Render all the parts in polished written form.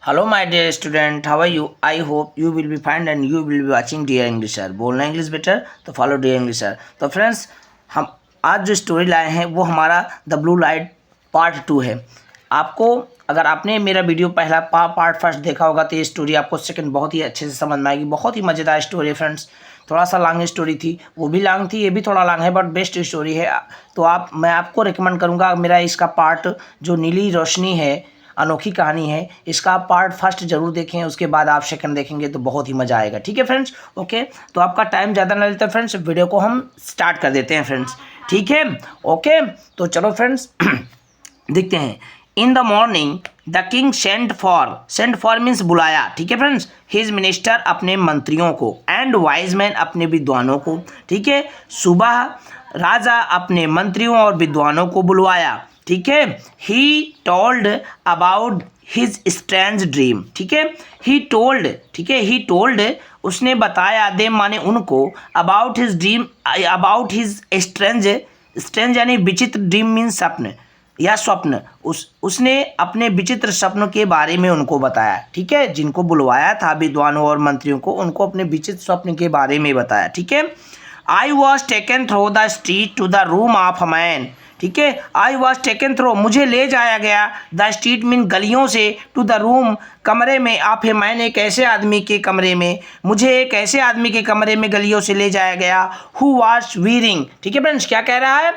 Hello, my dear student. How are you? I hope you will be fine and you will be watching Dear English Sir. बोलना English better तो follow Dear English Sir. तो friends, हम आज जो story लाए हैं वो हमारा द ब्लू लाइट पार्ट 2 है। आपको अगर आपने मेरा वीडियो पहला पार्ट फर्स्ट देखा होगा तो ये स्टोरी आपको सेकंड बहुत ही अच्छे से समझ में आएगी। बहुत ही मज़ेदार स्टोरी है फ्रेंड्स। थोड़ा सा लॉन्ग स्टोरी थी, वो भी लॉन्ग थी, ये भी थोड़ा लॉन्ग है, बट बेस्ट स्टोरी है। तो मैं आपको रिकमेंड करूँगा मेरा इसका पार्ट जो नीली रोशनी है, अनोखी कहानी है, इसका आप पार्ट फर्स्ट जरूर देखें, उसके बाद आप सेकंड देखेंगे तो बहुत ही मज़ा आएगा। ठीक है फ्रेंड्स, ओके। तो आपका टाइम ज़्यादा ना लेते फ्रेंड्स, वीडियो को हम स्टार्ट कर देते हैं फ्रेंड्स। ठीक है, ओके। तो चलो फ्रेंड्स देखते हैं। In the morning the king sent for means बुलाया। ठीक है फ्रेंड्स, हिज मिनिस्टर अपने मंत्रियों को, एंड वाइज मैन अपने विद्वानों को। ठीक है, सुबह राजा अपने मंत्रियों और विद्वानों को बुलवाया। ठीक है, he told about his strange dream. ठीक है, ही टोल्ड, ठीक है, ही टोल्ड उसने बताया, दे माने उनको, about his dream, about his strange यानी विचित्र, ड्रीम मीन्स स्वप्न या स्वप्न। उसने अपने विचित्र स्वप्न के बारे में उनको बताया। ठीक है, जिनको बुलवाया था विद्वानों और मंत्रियों को, उनको अपने विचित्र स्वप्न के बारे में बताया। ठीक है, I was taken through the street to the room of a man. ठीक है, आई वॉज टेकन थ्रू मुझे ले जाया गया, द स्ट्रीट मीन गलियों से, टू द रूम कमरे में, ऑफ ए मैन एक ऐसे आदमी के कमरे में, मुझे एक ऐसे आदमी के कमरे में गलियों से ले जाया गया, हु वाज वीयरिंग। ठीक है फ्रेंड्स, क्या कह रहा है,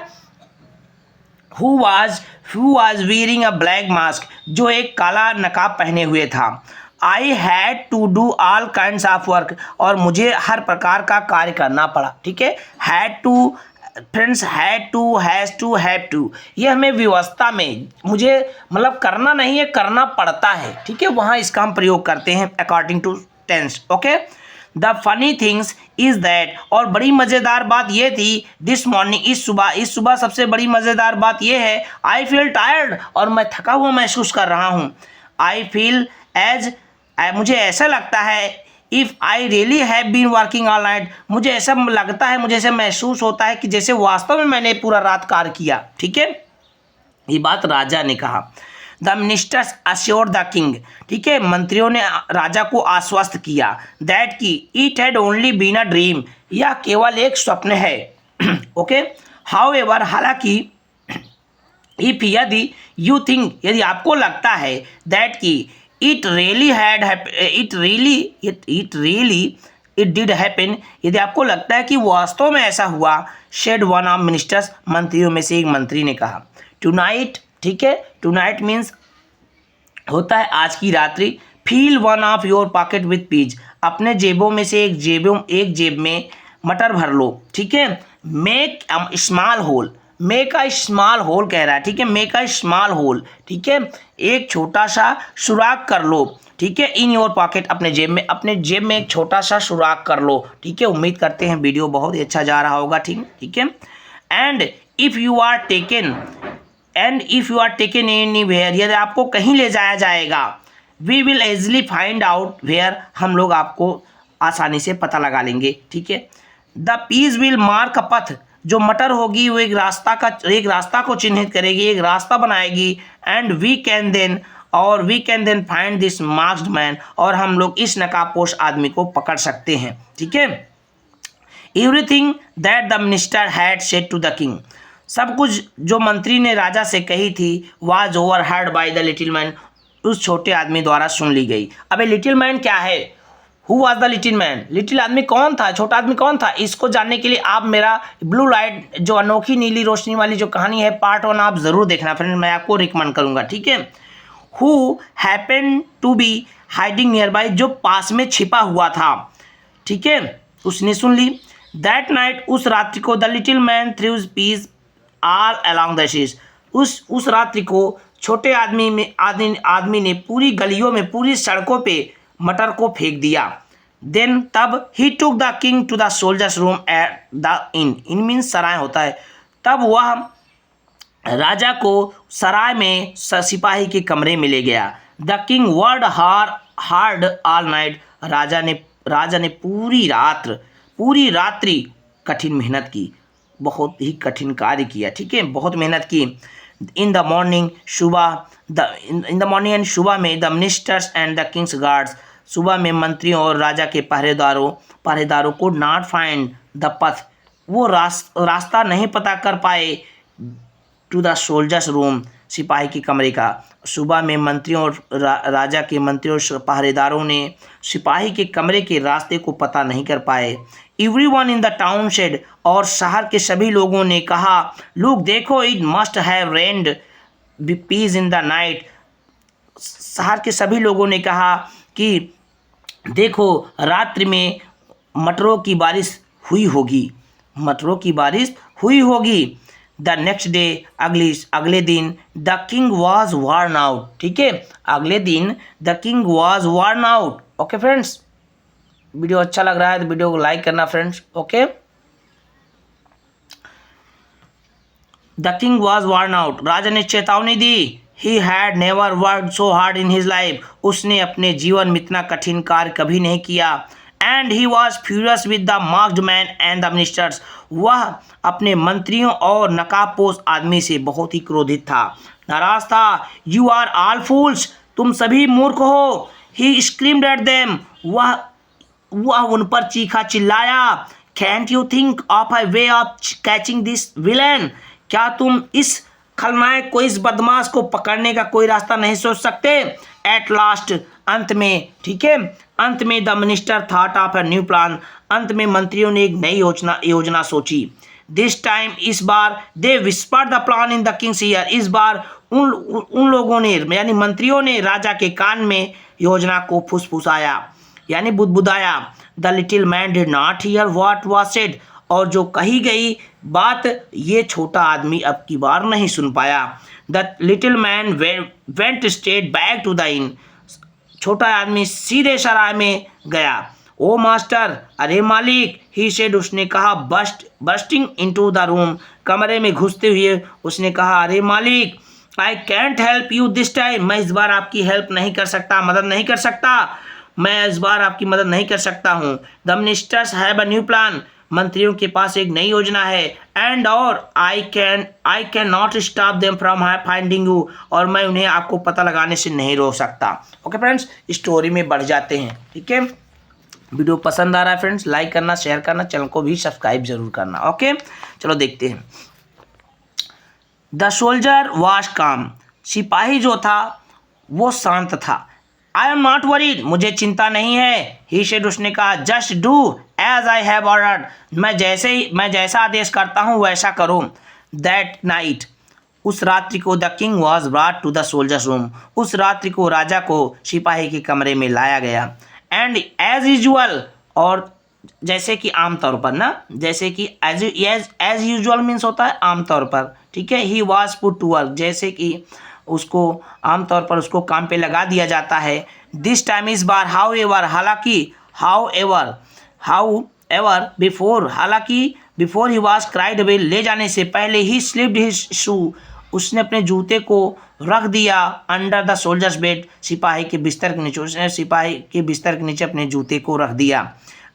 who was wearing a black mask, जो एक काला नकाब पहने हुए था। I had to do all kinds of work, और मुझे हर प्रकार का कार्य करना पड़ा। ठीक है, had to friends, had to, has to, have to, ये हमें व्यवस्था में, मुझे मतलब करना नहीं है, करना पड़ता है। ठीक है, वहाँ इसका हम प्रयोग करते हैं according to tense. Okay, the funny things is that, और बड़ी मज़ेदार बात यह थी, दिस मॉर्निंग, इस सुबह सबसे बड़ी मज़ेदार बात यह है, आई फील टायर्ड, और मैं थका हुआ महसूस कर रहा हूँ। आई फील एज, मुझे ऐसा लगता है, if I really have been working all night, मुझे ऐसा लगता है, मुझे ऐसा महसूस होता है कि जैसे वास्तव में मैंने पूरा रात कार्य किया। ठीक है, ये बात राजा ने कहा। The ministers assure the king, ठीक है, मंत्रियों ने राजा को आश्वस्त किया, दैट की it had only been a dream, यह केवल एक स्वप्न है। ओके, हाउ एवर, हालांकि, इफ यदि, यू थिंक, यदि आपको लगता है, दैट की इट डिड हैपन, यदि आपको लगता है कि वास्तव में ऐसा हुआ, शेड वन ऑफ मिनिस्टर्स, मंत्रियों में से एक मंत्री ने कहा। टुनाइट, ठीक है, टुनाइट मीन्स होता है आज की रात्रि। Feel one of your pocket with peas, अपने जेबों में से एक जेब में मटर भर लो। ठीक है, make small hole, make a small hole कह रहा है। ठीक है, मेक अ स्मॉल होल, ठीक है, एक छोटा सा सुराख कर लो। ठीक है, इन योर पॉकेट, अपने जेब में एक छोटा सा सुराख कर लो। ठीक है, उम्मीद करते हैं वीडियो बहुत ही अच्छा जा रहा होगा। ठीक है, and if you are taken anywhere, यदि आपको कहीं ले जाया जाएगा, we will easily find out where, हम लोग आपको आसानी से पता लगा लेंगे। ठीक है, द पीस विल मार्क अ पथ, जो मटर होगी वो एक रास्ता को चिन्हित करेगी, एक रास्ता बनाएगी। And we can then find this masked man, और हम लोग इस नकाबपोश आदमी को पकड़ सकते हैं। ठीक है, everything that the minister had said to the king, सब कुछ जो मंत्री ने राजा से कही थी, was overheard by the little man, उस छोटे आदमी द्वारा सुन ली गई। अब लिटिल मैन क्या है, who was the little man, little आदमी कौन था, छोटा आदमी कौन था, इसको जानने के लिए आप मेरा ब्लू लाइट जो अनोखी नीली रोशनी वाली जो कहानी है पार्ट 1 आप ज़रूर देखना फ्रेंड, मैं आपको रिकमेंड करूँगा। ठीक है, who happen to be hiding nearby, जो पास में छिपा हुआ था। ठीक है, उसने सुन ली। दैट नाइट, उस रात्रि को, the little man threw peas all along the streets, उस रात्रि को छोटे आदमी ने पूरी गलियों में, पूरी सड़कों पे मटर को फेंक दिया। देन, तब, he took the king to the soldiers room at the inn means सराय होता है, तब वह राजा को सराय में सिपाही के कमरे में ले गया। The king worked hard all night, राजा ने पूरी रात्रि कठिन मेहनत की, बहुत ही कठिन कार्य किया। ठीक है, बहुत मेहनत की। इन द मॉर्निंग सुबह इन द मॉर्निंग एंड सुबह में the ministers and the Kings guards, सुबह में मंत्रियों और राजा के पहरेदारों को नॉट फाइंड द पथ, वो रास्ता नहीं पता कर पाए टू द सोल्जर्स रूम, सिपाही के कमरे का। सुबह में मंत्रियों और राजा के मंत्रियों और पहरेदारों ने सिपाही के कमरे के रास्ते को पता नहीं कर पाए। Everyone in the town said, और शहर के सभी लोगों ने कहा, लुक देखो, it must have rained peas in the night, शहर के सभी लोगों ने कहा कि देखो रात्रि में मटरों की बारिश हुई होगी, मटरों की बारिश हुई होगी। द नेक्स्ट डे, अगले दिन the king was worn out, ठीक है, अगले दिन the king was worn out. Okay friends, video अच्छा लग रहा है तो वीडियो को लाइक करना friends. Okay, the king was worn out, राजा ने चेतावनी दी। He had never worked so hard in his life, उसने अपने जीवन में इतना कठिन कार्य कभी नहीं किया। And he was furious with the marked man and the ministers, वह अपने मंत्रियों और नकाबपोश आदमी से बहुत ही क्रोधित था, नाराज था। यू आर ऑल फूल्स, तुम सभी मूर्ख हो। ही स्क्रीम्ड एट देम, वह उन पर चीखा चिल्लाया। Cantt you think of a way of catching this villain, क्या तुम इस खलनायक को, इस बदमाश को पकड़ने का कोई रास्ता नहीं सोच सकते। एट लास्ट, अंत में, ठीक है, अंत में the minister thought of a new plan, अंत में मंत्रियों ने एक नई योजना सोची। दिस टाइम, इस बार, they whisper the plan in the king's ear, इस बार उन लोगों ने यानी मंत्रियों ने राजा के कान में योजना को फुसफुसाया यानी बुदबुदाया। The little man did not here what was said, और जो कही गई बात ये छोटा आदमी अब की बार नहीं सुन पाया। The little man went straight back to the inn, छोटा आदमी सीधे सराय में गया। ओ मास्टर, अरे मालिक, ही सेड, उसने कहा। बस्टिंग इनटू द रूम, कमरे में घुसते हुए उसने कहा, अरे मालिक, I can't help you this time, मैं इस बार आपकी हेल्प नहीं कर सकता, मदद नहीं कर सकता, मैं इस बार आपकी मदद नहीं कर सकता हूँ। The ministers have a new plan, मंत्रियों के पास एक नई योजना है। एंड और I can not stop them from finding you, और मैं उन्हें आपको पता लगाने से नहीं रोक सकता। ओके फ्रेंड्स, स्टोरी में बढ़ जाते हैं, ठीक है। वीडियो पसंद आ रहा है फ्रेंड्स, लाइक करना, शेयर करना, चैनल को भी सब्सक्राइब जरूर करना। ओके, चलो देखते हैं। द सोल्जर वाज काम, सिपाही जो था वो शांत था। आई एम नॉट वरीड, मुझे चिंता नहीं है। ही सेड, उसने कहा। Just do as I have ordered, मैं जैसा आदेश करता हूँ वैसा करो। दैट नाइट, उस रात्रि को the king was brought to the soldiers room, उस रात्रि को राजा को सिपाही के कमरे में लाया गया। एंड एज यूजुअल, और जैसे कि आमतौर पर ना, जैसे कि एज यूजुअल मीन्स होता है आमतौर पर, ठीक है। He was put to work, जैसे कि उसको आमतौर पर उसको काम पे लगा दिया जाता है। दिस टाइम, इस बार, हाउ एवर, हालांकि, हाउ एवर बिफोर, हालांकि, before he was cried away, ले जाने से पहले, ही स्लिप्ड हिज शू, उसने अपने जूते को रख दिया। अंडर द सोल्जर्स बेड, सिपाही के बिस्तर के नीचे, उसने सिपाही के बिस्तर के नीचे अपने जूते को रख दिया।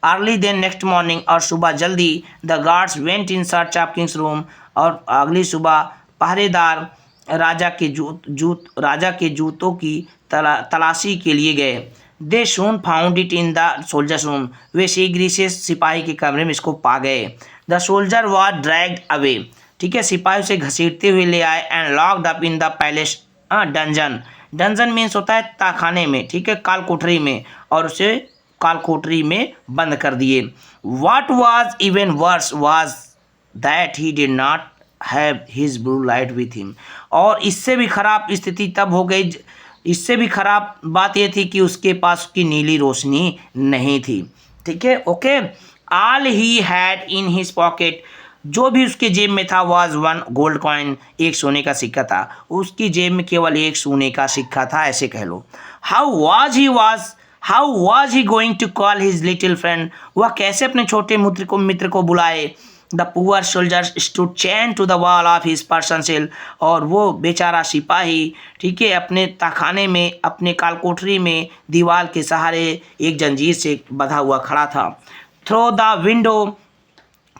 अर्ली देन नेक्स्ट मॉर्निंग, और सुबह जल्दी, the guards went in search of Kings room, और अगली सुबह पहरेदार राजा के जूतों की तलाशी के लिए गए। They soon found it in the soldiers room, वे शीघ्र से सिपाही के कमरे में इसको पा गए। The soldier was dragged away, ठीक है, सिपाही उसे घसीटते हुए ले आए। And locked up in the palace dungeon, dungeon means होता है ताखाने में, ठीक है, काल कोठरी में, और उसे काल कोठरी में बंद कर दिए। What was even worse was that he did not have his blue light with him, और इससे भी खराब स्थिति तब हो गई, इससे भी खराब बात यह थी कि उसके पास उसकी नीली रोशनी नहीं थी, ठीक है। Okay, all he had in his pocket, जो भी उसके जेब में था, वाज वन गोल्ड कॉइन, एक सोने का सिक्का था, उसकी जेब में केवल एक सोने का सिक्का था, ऐसे कह लो। How was he going to call his little friend, वह कैसे अपने छोटे मित्र को बुलाए। The poor soldier stood chained to the wall of his prison cell, और वो बेचारा सिपाही, ठीक है, अपने तहखाने में, अपने कालकोठरी में दीवार के सहारे एक जंजीर से बंधा हुआ खड़ा था। थ्रो द विंडो,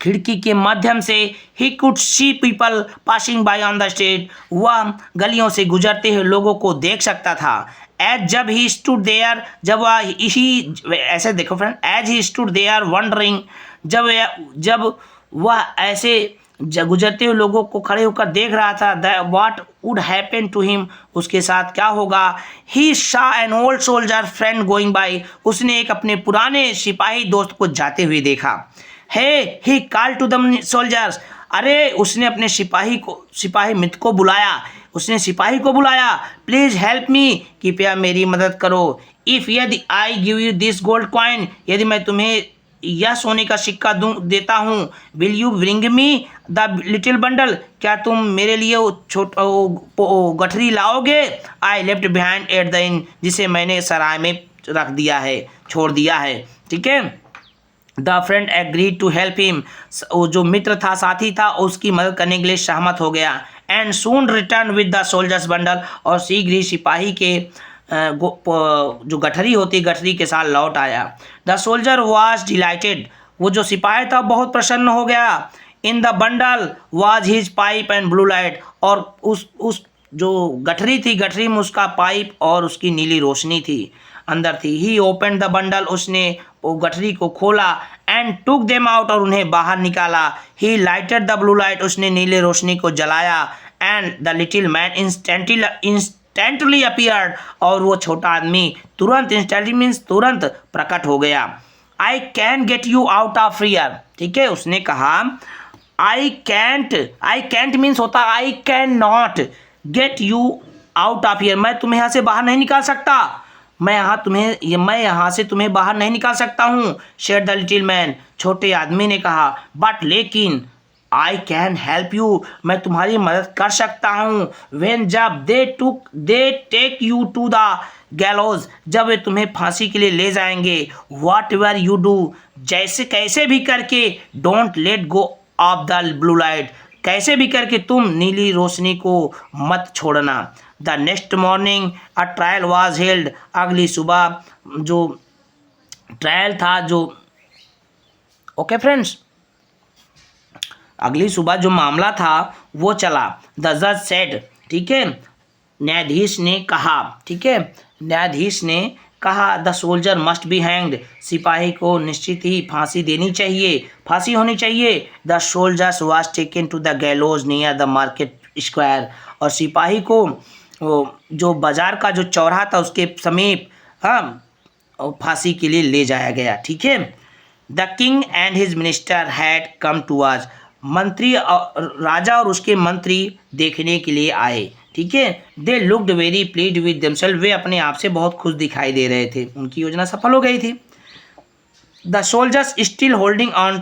खिड़की के माध्यम से he could see people passing by on the street, वह गलियों से गुजरते हुए लोगों को देख सकता था। एज जब ही स्टूड देयर, जब वह इसी ऐसे देखो friend, as he stood there wondering, जब वह ऐसे गुजरते हुए लोगों को खड़े होकर देख रहा था, what would happen to him, उसके साथ क्या होगा। He saw an old soldier friend going by, उसने एक अपने पुराने सिपाही दोस्त को जाते हुए देखा। हे ही कॉल टू द सोल्जर्स, अरे उसने अपने सिपाही मित्र को बुलाया, उसने सिपाही को बुलाया। प्लीज हेल्प मी, कृपया मेरी मदद करो। इफ यदि I give you this gold coin, यदि मैं तुम्हें यह सोने का सिक्का देता हूँ, will you bring me the little bundle, क्या तुम मेरे लिए वो गठरी लाओगे। I left behind eight the इन, जिसे मैंने सराय में रख दिया है, छोड़ दिया है। ठीक है। The friend agreed to help him, जो मित्र था, साथी था, उसकी मदद करने के लिए सहमत हो गया। And soon return with the soldiers bundle, और शीघ्र ही सिपाही के जो गठरी होती, गठरी के साथ लौट आया। द सोल्जर वॉज डिलाइटेड, वो जो सिपाही था बहुत प्रसन्न हो गया। In the bundle was his pipe and blue light, और उस जो गठरी थी, गठरी में उसका पाइप और उसकी नीली रोशनी थी, अंदर थी। ही ओपन द बंडल, उसने वो गठरी को खोला। एंड टुक देम आउट, और उन्हें बाहर निकाला। ही लाइटेड द ब्लू लाइट, उसने नीले रोशनी को जलाया। And the little man instantly appeared, और वो छोटा आदमी तुरंत, इंस्टेंटली मीन्स तुरंत प्रकट हो गया। I can get you out of here, ठीक है, उसने कहा आई कैंट मीन्स होता I can not get you out of here, मैं तुम्हें यहाँ से बाहर नहीं निकाल सकता, मैं यहाँ से तुम्हें बाहर नहीं निकाल सकता हूँ। शेयर द लिटिल मैन, छोटे आदमी ने कहा। बट लेकिन आई कैन हेल्प यू, मैं तुम्हारी मदद कर सकता हूँ। वेन जब they take you to the gallows, जब वे तुम्हें फांसी के लिए ले जाएंगे। वॉट एवर यू डू, जैसे कैसे भी करके, don't let go of the blue light, कैसे भी करके तुम नीली रोशनी को मत छोड़ना। The next morning a trial was held, अगली सुबह जो ट्रायल था, जो ओके फ्रेंड्स, अगली सुबह जो मामला था वो चला। द जज सेड, ठीक है, न्यायाधीश ने कहा, ठीक है, न्यायाधीश ने कहा the soldier must be hanged, सिपाही को निश्चित ही फांसी देनी चाहिए, फांसी होनी चाहिए। The soldiers was taken to the gallows near the market square, और सिपाही को जो बाजार का जो चौराहा था उसके समीप फांसी के लिए ले जाया गया। ठीक है। The king and his minister had come to us, मंत्री, राजा और उसके मंत्री देखने के लिए आए। ठीक है। They looked very pleased with themselves, वे अपने आप से बहुत खुश दिखाई दे रहे थे, उनकी योजना सफल हो गई थी। The soldiers still holding on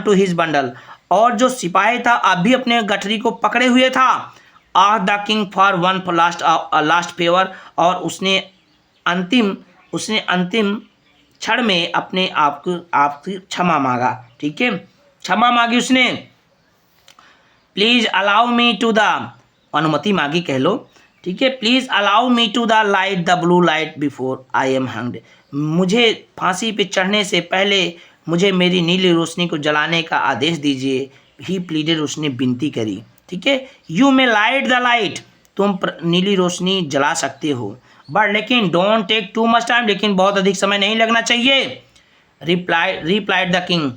to his bundle, और जो सिपाही था अब भी अपने गठरी को पकड़े हुए था। Ask the king for one last favour, और उसने अंतिम क्षण में अपने आप की क्षमा मांगा। ठीक है, क्षमा मांगी उसने। Please allow me to the, अनुमति मांगी कह लो। ठीक है, please allow me to the light the blue light before I am hanged, मुझे फांसी पे चढ़ने से पहले मुझे मेरी नीली रोशनी को जलाने का आदेश दीजिए। ही प्लीडेड, उसने विनती करी। ठीक है, you may light the light, तुम नीली रोशनी जला सकते हो, बट लेकिन don't take too much time, लेकिन बहुत अधिक समय नहीं लगना चाहिए। रिप्लाइड द किंग,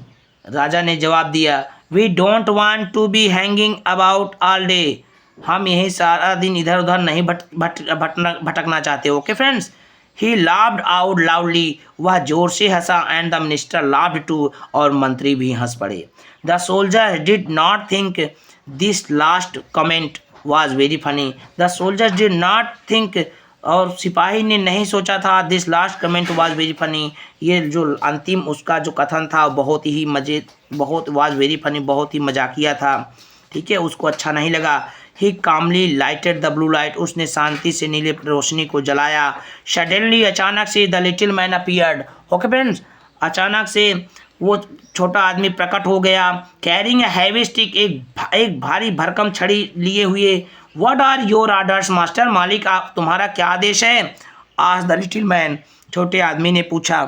राजा ने जवाब दिया, we don't want to be hanging about all day, हम यही सारा दिन इधर उधर नहीं भटकना चाहते। Okay friends. He laughed out loudly, वह जोर से हंसा। And the minister laughed too, और मंत्री भी हंस पड़े। The soldier did not think this last comment was very funny, the soldier did not think, और सिपाही ने नहीं सोचा था, this last comment was very funny, ये जो अंतिम उसका जो कथन था बहुत वाज वेरी फनी, बहुत ही मजाकिया था। ठीक है, उसको अच्छा नहीं लगा। ही कामली लाइटेड द ब्लू लाइट, उसने शांति से नीले रोशनी को जलाया। सडनली, अचानक से, the little man appeared, okay friends, अचानक से वो छोटा आदमी प्रकट हो गया। कैरिंग ए हैवी स्टिक, एक भारी भरकम छड़ी लिए हुए। What are your orders master, मालिक आप, तुम्हारा क्या आदेश है। आस्क द लिटिल मैन, छोटे आदमी ने पूछा।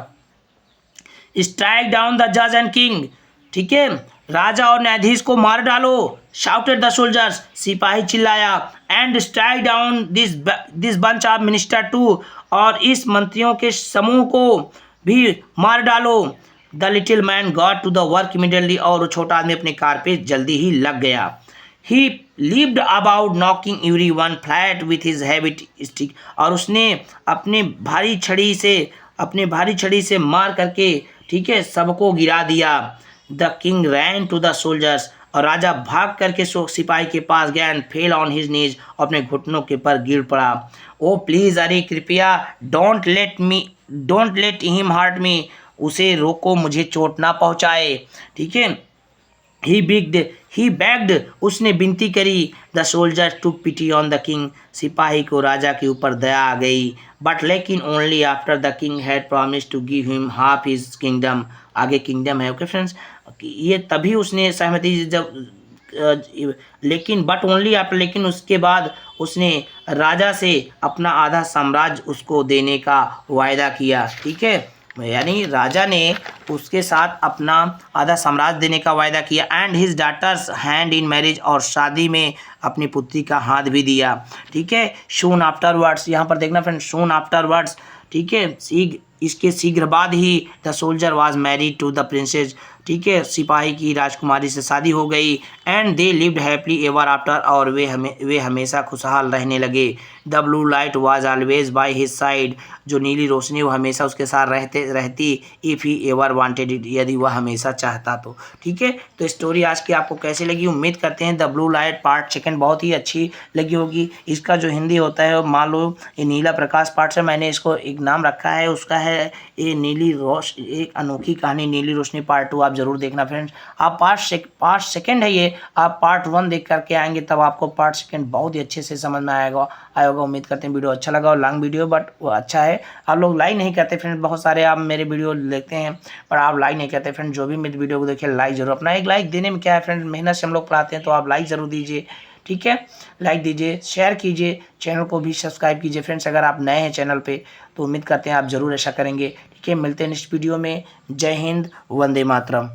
स्ट्राइक डाउन द जज एंड किंग, ठीक है, राजा और न्यायाधीश को मार डालो, शाउटेड द सोल्जर्स, सिपाही चिल्लाया, and strike down this bunch of minister too, और इस मंत्रियों के समूह को भी मार डालो। The little man got to the work immediately, और वो छोटा आदमी अपने कार पे जल्दी ही लग गया। He leaped about knocking every one flat with his heavy stick, और उसने अपने भारी छड़ी से मार करके, ठीक है, सबको गिरा दिया। The king ran to the soldiers, और राजा भाग करके सिपाही के पास गया, and fell on his knees, अपने घुटनों के पर गिर पड़ा। ओ प्लीज, अरे कृपया, don't let him hurt me, उसे रोको, मुझे चोट ना पहुंचाए, ठीक है। ही बेग्ड, उसने विनती करी। The soldier took pity on the king, सिपाही को राजा के ऊपर दया आ गई। बट लेकिन only after the king had promise to give him half his kingdom, आगे किंगडम है, ओके फ्रेंड्स, ये तभी उसने सहमति जब लेकिन बट ओनली आफ्टर, लेकिन उसके बाद उसने राजा से अपना आधा साम्राज्य उसको देने का वायदा किया, ठीक है, यानी राजा ने उसके साथ अपना आधा साम्राज्य देने का वायदा किया। And his daughter's hand in marriage, और शादी में अपनी पुत्री का हाथ भी दिया, ठीक है। शून आफ्टरवर्ड्स, यहाँ पर देखना फ्रेंड, शून आफ्टरवर्ड्स, ठीक है, इसके शीघ्र बाद ही the soldier was married to the princess, ठीक है, सिपाही की राजकुमारी से शादी हो गई। And they lived happy ever after, और वे हमेशा खुशहाल रहने लगे। The blue light was always by his side, जो नीली रोशनी वो हमेशा उसके साथ रहती, if he ever wanted it, यदि वह हमेशा चाहता तो, ठीक है। तो स्टोरी आज की आपको कैसी लगी, उम्मीद करते हैं the blue light part second बहुत ही अच्छी लगी होगी। इसका जो हिंदी होता है, मान लो ये नीला प्रकाश पार्ट से मैंने इसको एक नाम रखा है, उसका है ये एक अनोखी कहानी नीली रोशनी पार्ट 2, आप जरूर देखना फ्रेंड्स। आप पार्ट सेकंड है ये, आप पार्ट 1 देख करके आएंगे तब आपको पार्ट सेकंड बहुत ही अच्छे से समझ में आएगा। उम्मीद करते हैं वीडियो अच्छा लगा, और लॉन्ग वीडियो बट वो अच्छा है। आप लोग लाइक नहीं करते फ्रेंड्स, बहुत सारे आप मेरे वीडियो देखते हैं पर आप लाइक नहीं करते फ्रेंड्स। जो भी मेरे वीडियो को देखिए लाइक जरूर, अपना एक लाइक देने में क्या है फ्रेंड्स, मेहनत से हम लोग पढ़ाते हैं, तो आप लाइक जरूर दीजिए, ठीक है। लाइक दीजिए, शेयर कीजिए, चैनल को भी सब्सक्राइब कीजिए फ्रेंड्स। अगर आप नए हैं चैनल पे तो उम्मीद करते हैं आप जरूर ऐसा करेंगे, ठीक है। मिलते हैं नेक्स्ट वीडियो में। जय हिंद, वंदे मातरम।